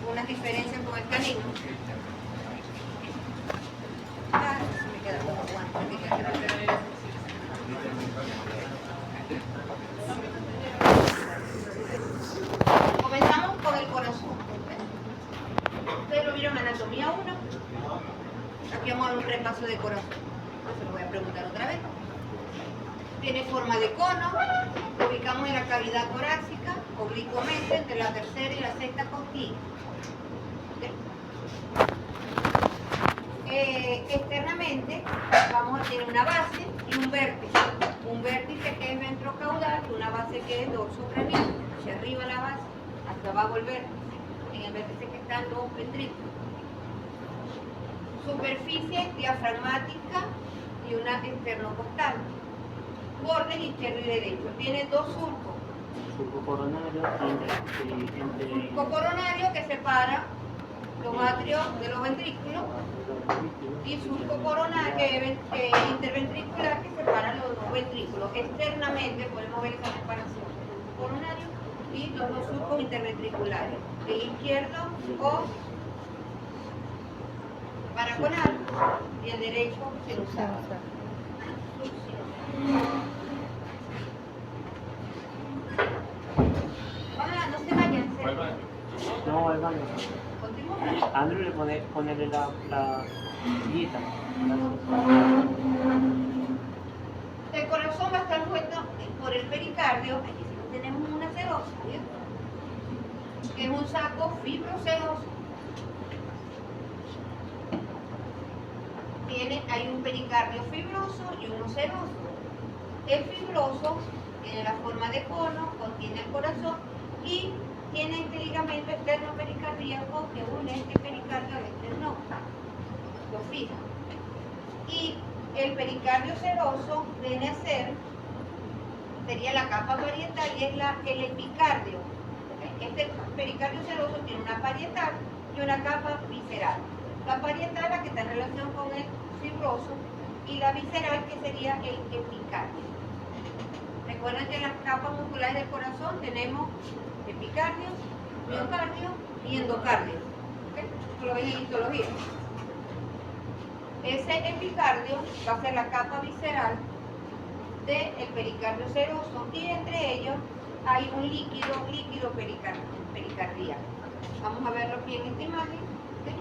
algunas diferencias con el canino. Ah, se me queda como guante. Comenzamos con el corazón. Ustedes lo vieron en anatomía 1. Aquí vamos a dar un repaso de corazón. Se lo voy a preguntar otra vez. Tiene forma de cono. Lo ubicamos en la cavidad torácica, oblicuamente entre la tercera y la sexta costilla. Externamente vamos a tener una base y un vértice. Un vértice que es ventrocaudal y una base que es dorsocranial. Hacia arriba la base, hacia abajo el vértice. En el vértice que están los ventrículos. Superficie diafragmática y una esternocostal. Bordes izquierdo y derecho. Tiene dos surcos. Surco coronario Surco coronario que separa los atrios de los ventrículos y surco coronario interventricular que separa los dos ventrículos. Externamente podemos ver esa separación. Surco coronario y los dos surcos interventriculares. El izquierdo o paraconal y el derecho sinusal. No se vayan. No, al baño. Continúa. Andrew le ponerle la sillita. El corazón va a estar envuelto por el pericardio. Aquí sí tenemos una serosa, que es un saco fibroseroso. Hay un pericardio fibroso y uno seroso. El fibroso tiene la forma de cono, contiene el corazón y tiene este ligamento externo pericardíaco que une este pericardio al esternón. Lo fija. Y el pericardio seroso viene a ser, sería la capa parietal y es el epicardio. Este pericardio seroso tiene una parietal y una capa visceral. La parietal la que está en relación con el fibroso y la visceral que sería el epicardio. Recuerden que en las capas musculares del corazón tenemos epicardio, miocardio y endocardio. ¿Okay? Lo ven en histología. Ese epicardio va a ser la capa visceral del pericardio seroso y entre ellos hay un líquido pericardíaco. Vamos a verlo aquí en esta imagen. ¿Okay?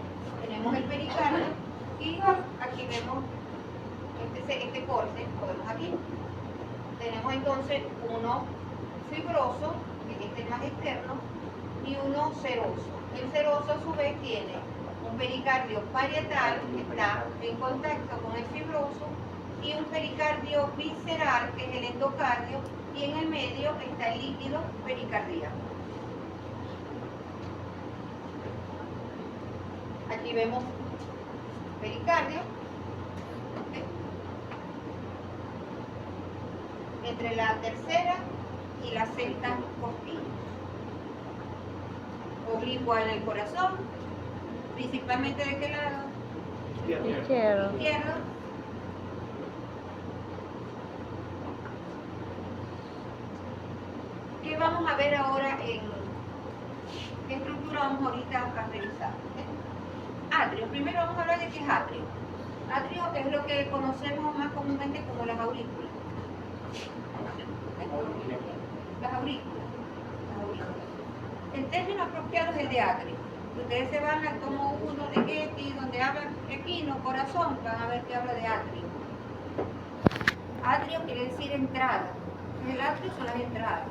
Tenemos el pericardio y aquí vemos este corte, lo vemos aquí. Tenemos entonces uno fibroso, que es el más externo, y uno seroso. El seroso a su vez tiene un pericardio parietal que está en contacto con el fibroso y un pericardio visceral que es el endocardio y en el medio está el líquido pericardíaco. Aquí vemos pericardio, ¿okay? Entre la tercera y la sexta costilla. Oblicua en el corazón, principalmente ¿de qué lado? Izquierdo. Izquierdo. ¿Qué vamos a ver ahora en qué estructura vamos ahorita a revisar? Atrio. Primero vamos a hablar de qué es atrio. Atrio es lo que conocemos más comúnmente como las aurículas. Las aurículas. El término apropiado es el de atrio. Ustedes se van al tomo 1 de Getty, donde habla equino, corazón, van a ver que habla de atrio. Atrio quiere decir entrada. El atrio son las entradas.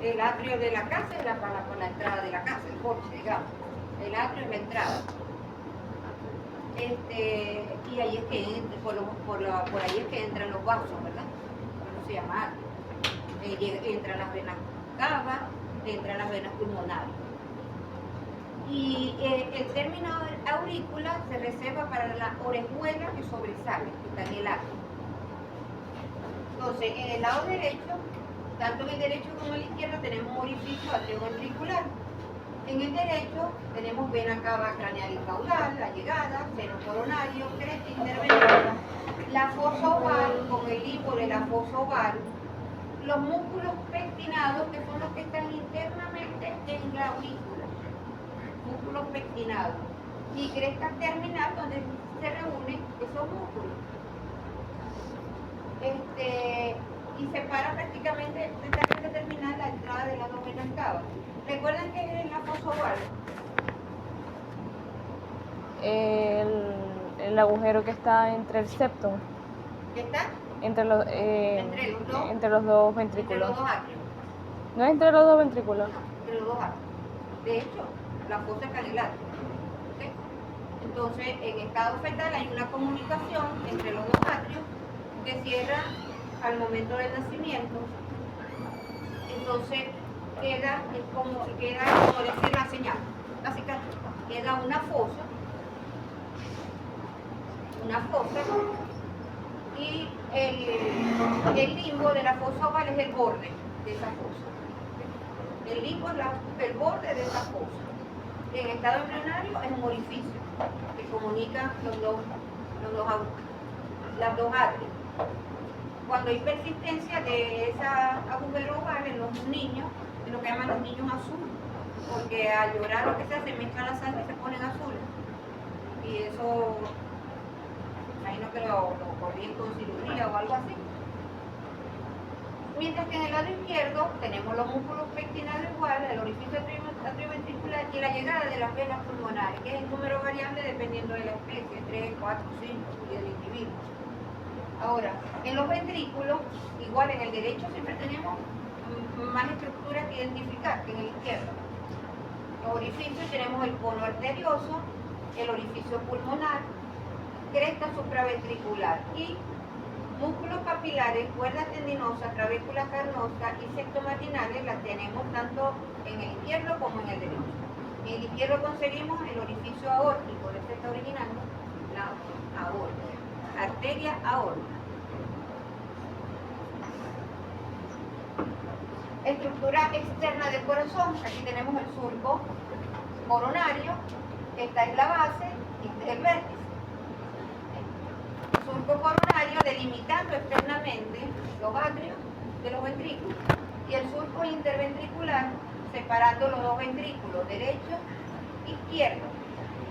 El atrio de la casa es la entrada de la casa, el porche, digamos. El atrio es la entrada. Y ahí es que por ahí es que entran los vasos, ¿verdad? Eso se llama atrio. Entran las venas cava, entran las venas pulmonares. Y el término aurícula se reserva para la orejuela que sobresale, que está en el atrio. Entonces, en el lado derecho, tanto en el derecho como en el izquierdo, tenemos un orificio atrioventricular. En el derecho tenemos vena cava craneal y caudal, la llegada, seno coronario, cresta intervenida, la fosa oval con el hipo de la fosa oval los músculos pectinados, que son los que están internamente en la aurícula. Músculos pectinados. Y cresta terminal, donde se reúnen esos músculos. Y separa prácticamente de esta cresta terminal la entrada de las dos venas cavas. ¿Recuerdan que es la fosa oval? El agujero que está entre el septum, ¿Qué está? entre los dos Entre los dos ventrículos. atrios. ¿No es entre los dos ventrículos? Entre los dos atrios. De hecho, la fosa está en el atrio. ¿Ok? Entonces, en estado fetal hay una comunicación entre los dos atrios que cierra al momento del nacimiento. Entonces, queda como decir la señal, la cicatriz. Queda una fosa, y el limbo de la fosa oval es el borde de esa fosa. El limbo es el borde de esa fosa. En estado embrionario es un orificio que comunica las dos atrios. Cuando hay persistencia de esa agujero oval en los niños, es lo que llaman los niños azules, porque al llorar lo que se hace, mezclan la sangre y se ponen azules. Y eso, imagino que lo corrían con cirugía o algo así. Mientras que en el lado izquierdo tenemos los músculos pectinales iguales, el orificio atrioventricular y la llegada de las venas pulmonares, que es el número variable dependiendo de la especie, 3, 4, 5 y del individuo. Ahora, en los ventrículos, igual en el derecho siempre tenemos más estructuras que identificar que en el izquierdo. Los orificios tenemos el cono arterioso, el orificio pulmonar, cresta supraventricular y músculos papilares, cuerda tendinosa, trabécula carnosa y septomarginales las tenemos tanto en el izquierdo como en el derecho. En el izquierdo conseguimos el orificio aórtico, de este está originando la aorta, arteria aorta. Estructura externa del corazón, aquí tenemos el surco coronario, esta es la base y este es el vértice. Surco coronario delimitando externamente los atrios de los ventrículos y el surco interventricular separando los dos ventrículos, derecho e izquierdo.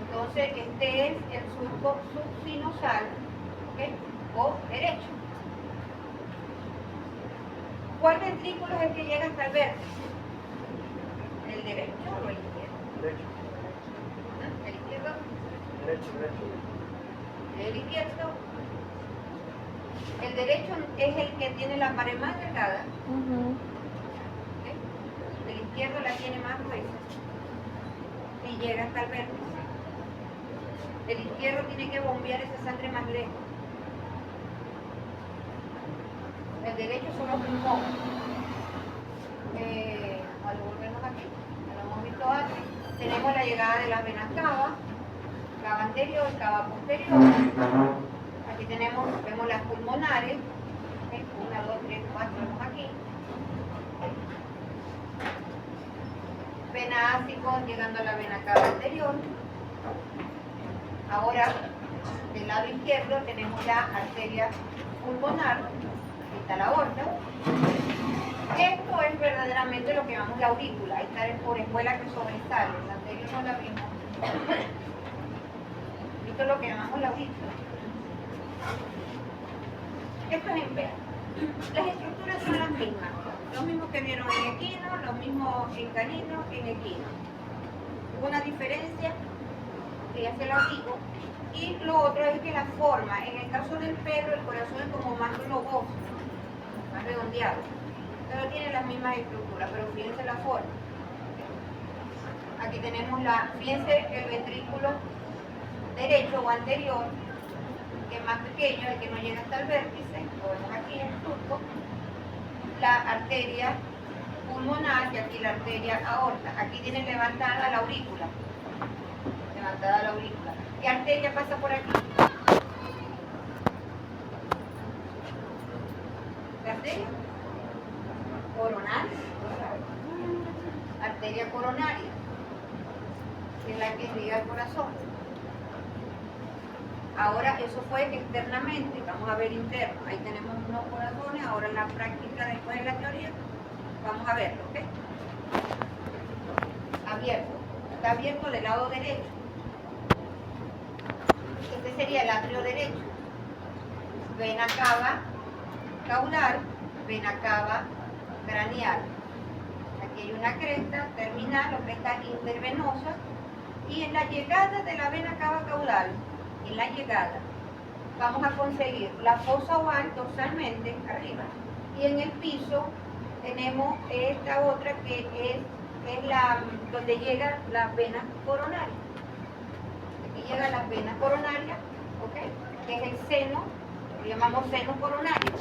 Entonces este es el surco subsinusal, ¿okay? O derecho. ¿Cuál ventrículo es el que llega hasta el vértice? ¿El derecho o el izquierdo? Derecho. ¿El izquierdo? Derecho. El izquierdo. El derecho es el que tiene la pared más delgada. ¿Okay? El izquierdo la tiene más gruesa y llega hasta el vértice. El izquierdo tiene que bombear esa sangre más lejos. El derecho son los pulmones. Al volvernos aquí, ya lo hemos visto antes, tenemos la llegada de las venas cava, cava anterior, cava posterior. Aquí vemos las pulmonares, 1, 2, 3, 4, vemos aquí. Vena ácido llegando a la vena cava anterior. Ahora, del lado izquierdo tenemos la arteria pulmonar, está la aorta. Esto es verdaderamente lo que llamamos la aurícula, esta es por espuela que sobresale, la anterior no la vimos. Esto es lo que llamamos la aurícula. Esto es en B. Las estructuras son las mismas, lo mismo que vieron en equino, lo mismo en canino que en equino. Hubo una diferencia que ya se la digo. Y lo otro es que la forma, en el caso del perro, el corazón es como más globoso, más redondeado, pero tiene las mismas estructuras, pero fíjense la forma. Aquí tenemos fíjense el ventrículo derecho o anterior, que es más pequeño, el que no llega hasta el vértice, lo vemos aquí en el surco, la arteria pulmonar y aquí la arteria aorta. Aquí tiene levantada la aurícula, ¿Qué arteria pasa por aquí? ¿La arteria? Coronaria. Arteria coronaria, que es la que irriga el corazón. Ahora eso fue externamente, vamos a ver interno. Ahí tenemos unos corazones, ahora en la práctica después de la teoría, vamos a verlo, ¿ok? Abierto, está abierto del lado derecho. Este sería el atrio derecho. Vena cava caudal, vena cava craneal. Aquí hay una cresta terminal o cresta intervenosa y en la llegada de la vena cava caudal, en la llegada, vamos a conseguir la fosa oval dorsalmente arriba y en el piso tenemos esta otra que es la donde llegan las venas coronarias. Aquí llegan las venas coronarias, ¿ok? Que es el seno, lo llamamos seno coronario.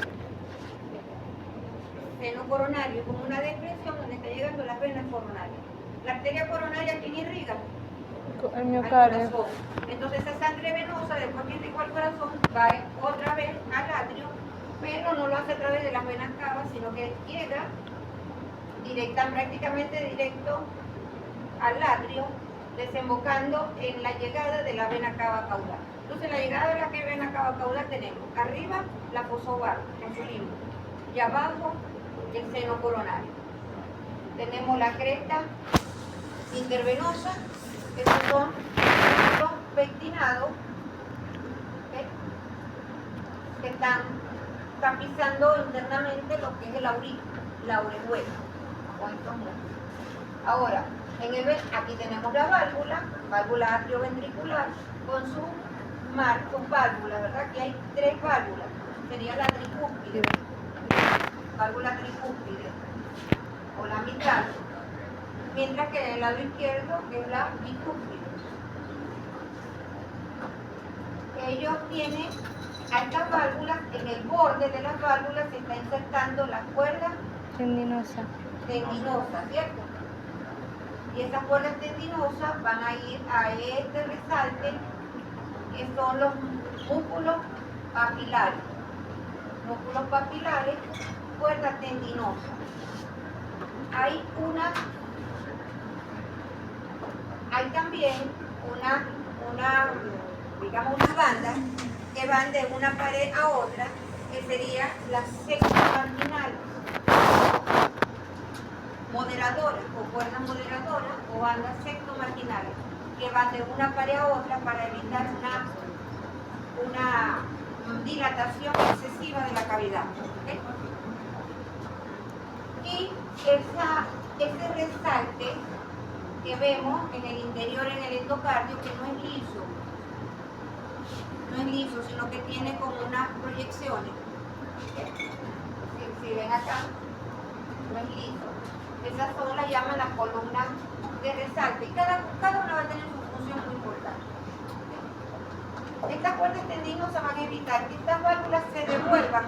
Seno coronario como una depresión donde está llegando las venas coronarias. La arteria coronaria, ¿quién irriga? El Al miocardio. corazón. Entonces esa sangre venosa, después que llegó al corazón, va otra vez al atrio, pero no lo hace a través de las venas cavas, sino que llega prácticamente directo al atrio, desembocando en la llegada de la vena cava caudal. Entonces la llegada de la vena cava caudal tenemos arriba la fosa oval, en su limbo, y abajo el seno coronario. Tenemos la cresta intervenosa, estos son los pectinados, ¿okay? Que están tapizando internamente lo que es la orejuela o estos músculos. Ahora, aquí tenemos la válvula atrioventricular con sus válvulas, ¿verdad? Aquí hay 3 válvulas, sería la tricúspide, válvula tricúspide o la mitral, mientras que del lado izquierdo es la bicúspide. Ellos tienen a estas válvulas, en el borde de las válvulas se está insertando la cuerda Tendinosa. tendinosa, ¿cierto? Y esas cuerdas tendinosas van a ir a este resalte, que son los músculos papilares. Músculos papilares, cuerda tendinosa. Hay también unas bandas que van de una pared a otra, que sería la sexta marginal, moderadoras o cuerdas moderadoras o bandas sexto-marginales, que van de una pared a otra para evitar una dilatación excesiva de la cavidad. ¿Okay? Y ese resalte que vemos en el interior, en el endocardio, que no es liso, sino que tiene como unas proyecciones. ¿Okay? Si ven acá, no es liso. Esas son las llaman las columnas de resalte y cada una va a tener su función muy importante. Estas cuerdas tendinosas van a evitar que estas válvulas se devuelvan.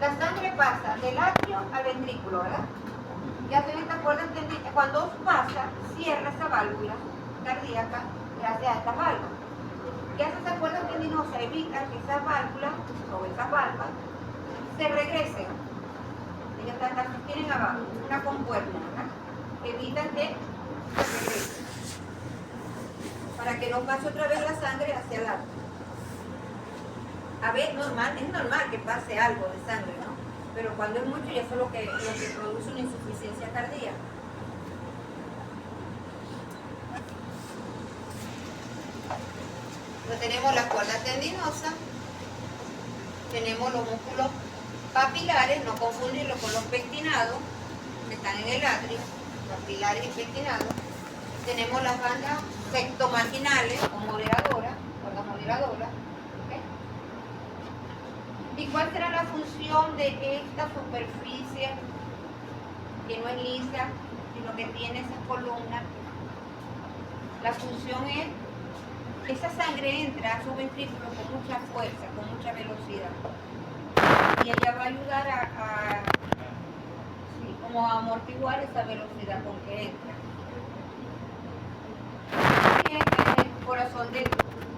La sangre pasa del atrio al ventrículo, ¿verdad? Y hacen estas cuerdas tendinosas. Cuando pasa, cierra esa válvula cardíaca gracias a estas válvulas. ¿Qué hace esa cuerda tendinosa? Evita que esas válvulas o esas valvas se regresen. Ellas las tienen abajo, una compuerta, ¿verdad? Que evitan que se regresen. Para que no pase otra vez la sangre hacia el atrio. A ver, es normal que pase algo de sangre, ¿no? Pero cuando es mucho, ya eso es lo que produce una insuficiencia cardíaca. Entonces tenemos las cuerdas tendinosas, tenemos los músculos papilares, no confundirlo con los pectinados, que están en el atrio, papilares y pectinados. Tenemos las bandas sextomarginales o moderadoras, cuerdas moderadoras. ¿Okay? ¿Y cuál será la función de esta superficie que no es lisa, sino que tiene esas columnas? La función es, esa sangre entra a su ventrículo con mucha fuerza, con mucha velocidad. Y ella va a ayudar como a amortiguar esa velocidad con que entra. También en el corazón del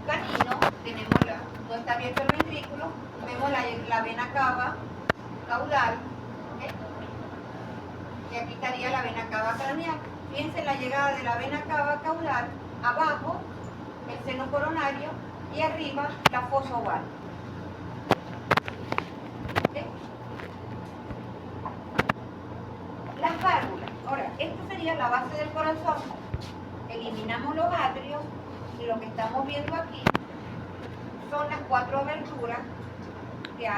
canino tenemos no está abierto el ventrículo, vemos la vena cava caudal, ¿okay? Y aquí estaría la vena cava craneal. Fíjense la llegada de la vena cava caudal, abajo el seno coronario y arriba la fosa oval. ¿Ok? Las válvulas. Ahora, esto sería la base del corazón. Eliminamos los atrios y lo que estamos viendo aquí son las 4 aberturas que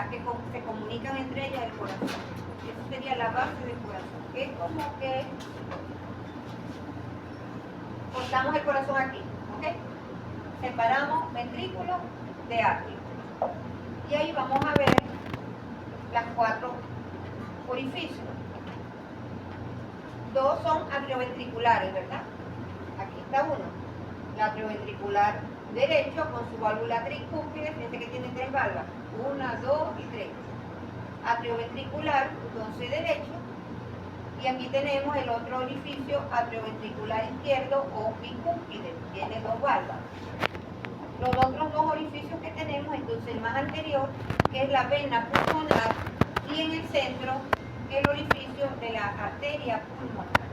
se comunican entre ellas el corazón. Esa sería la base del corazón. Es como que cortamos el corazón aquí, ¿ok? Separamos ventrículo de atrio. Y ahí vamos a ver las 4 orificios. 2 son atrioventriculares, ¿verdad? Aquí está uno. El atrioventricular derecho con su válvula tricúspide, fíjense que tiene 3 válvulas. 1, 2 y 3. Atrioventricular, entonces derecho. Y aquí tenemos el otro orificio atrioventricular izquierdo o bicúspide, tiene 2 válvulas. Los otros 2 orificios que tenemos, entonces el más anterior, que es la vena pulmonar, y en el centro el orificio de la arteria pulmonar.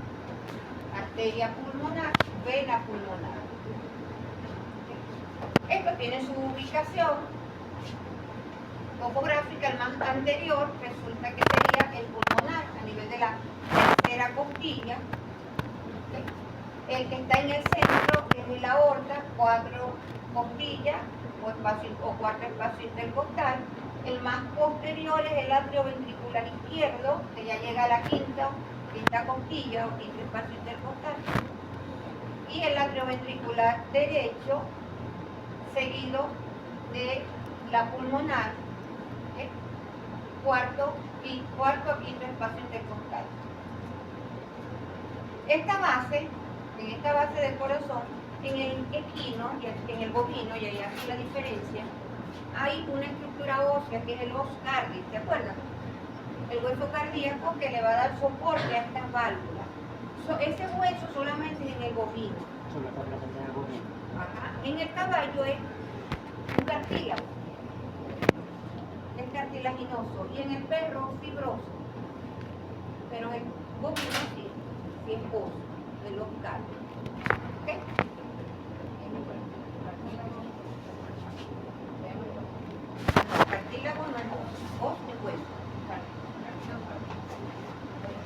Arteria pulmonar, vena pulmonar. Esto tiene su ubicación topográfica. El más anterior resulta que sería el pulmonar a nivel de la tercera costilla. El que está en el centro es la aorta, 4 costillas o cuarto espacio intercostal. El más posterior es el atrioventricular izquierdo, que ya llega a la quinta costilla o quinto espacio intercostal. Y el atrioventricular derecho, seguido de la pulmonar, cuarto a quinto espacio intercostal. En esta base del corazón, en el equino y en el bovino, y ahí hace la diferencia, hay una estructura ósea que es el os cardis, ¿se acuerdan? El hueso cardíaco que le va a dar soporte a estas válvulas. Ese hueso solamente es en el bovino. Ajá. En el caballo es un cartílago. Es cartilaginoso. Y en el perro fibroso. Pero en el bovino sí es óseo, el os cardis. ¿Ok? Cartílago no es os es hueso.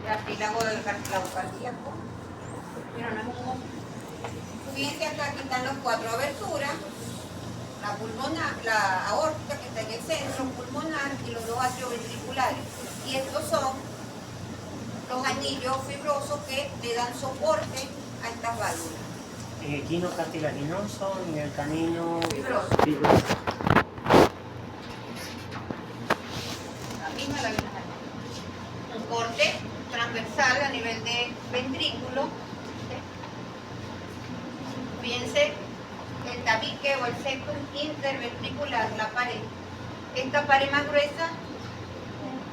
Cartílago del cartílago cardíaco. Pero no es un os. Fíjense acá, aquí están las 4 aberturas. La pulmonar, la aórtica que está en el centro, pulmonar y los 2 atrioventriculares. Y estos son los anillos fibrosos que le dan soporte a estas válvulas. En el equino cartilaginoso, en el canino Fibroso. fibroso. La misma. Un corte transversal a nivel de ventrículo. Fíjense el tabique o el septum interventricular, la pared. Esta pared más gruesa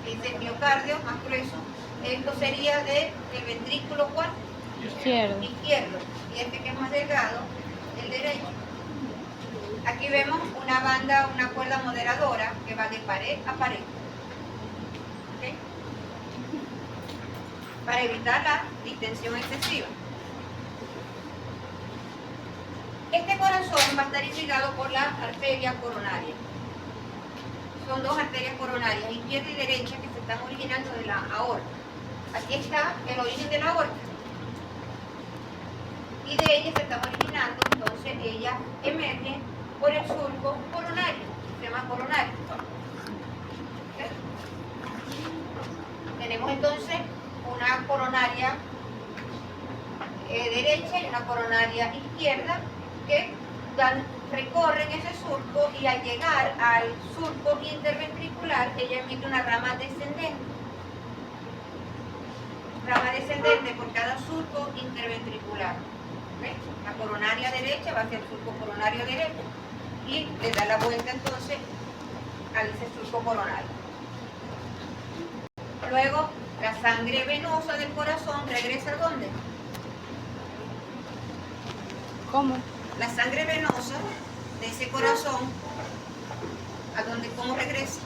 es el miocardio, más grueso. Esto sería del ventrículo ¿cuál? Izquierdo. Izquierdo. Y este que es más delgado, el derecho. Aquí vemos una banda, una cuerda moderadora que va de pared a pared. ¿Okay? Para evitar la distensión excesiva. Este corazón va a estar irrigado por la arteria coronaria. Son 2 arterias coronarias, izquierda y derecha, que se están originando de la aorta. Aquí está el origen de la aorta. Y de ella se está originando, entonces ella emerge por el surco coronario, sistema coronario. ¿Okay? Tenemos entonces una coronaria derecha y una coronaria izquierda que recorren ese surco, y al llegar al surco interventricular ella emite una rama descendente. Rama descendente por cada surco interventricular. ¿Ves? La coronaria derecha va hacia el surco coronario derecho y le da la vuelta entonces a ese surco coronario. Luego la sangre venosa del corazón regresa ¿a dónde? ¿Cómo? La sangre venosa de ese corazón, ¿a dónde? ¿Cómo regresa?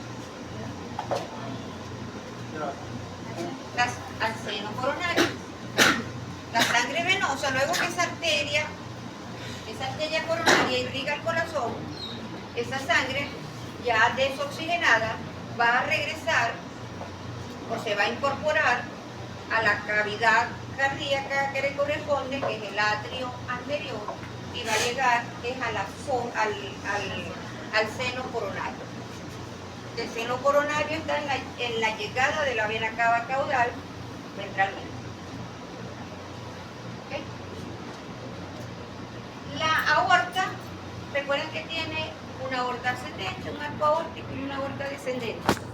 Al seno coronario. La sangre venosa, luego que esa arteria coronaria irriga el corazón, esa sangre ya desoxigenada va a regresar o se va a incorporar a la cavidad cardíaca que le corresponde, que es el atrio anterior, y va a llegar al seno coronario. El seno coronario está en la llegada de la vena cava caudal ventralmente. ¿Okay? La aorta, recuerden que tiene una aorta ascendente, un arco aórtico y una aorta descendente.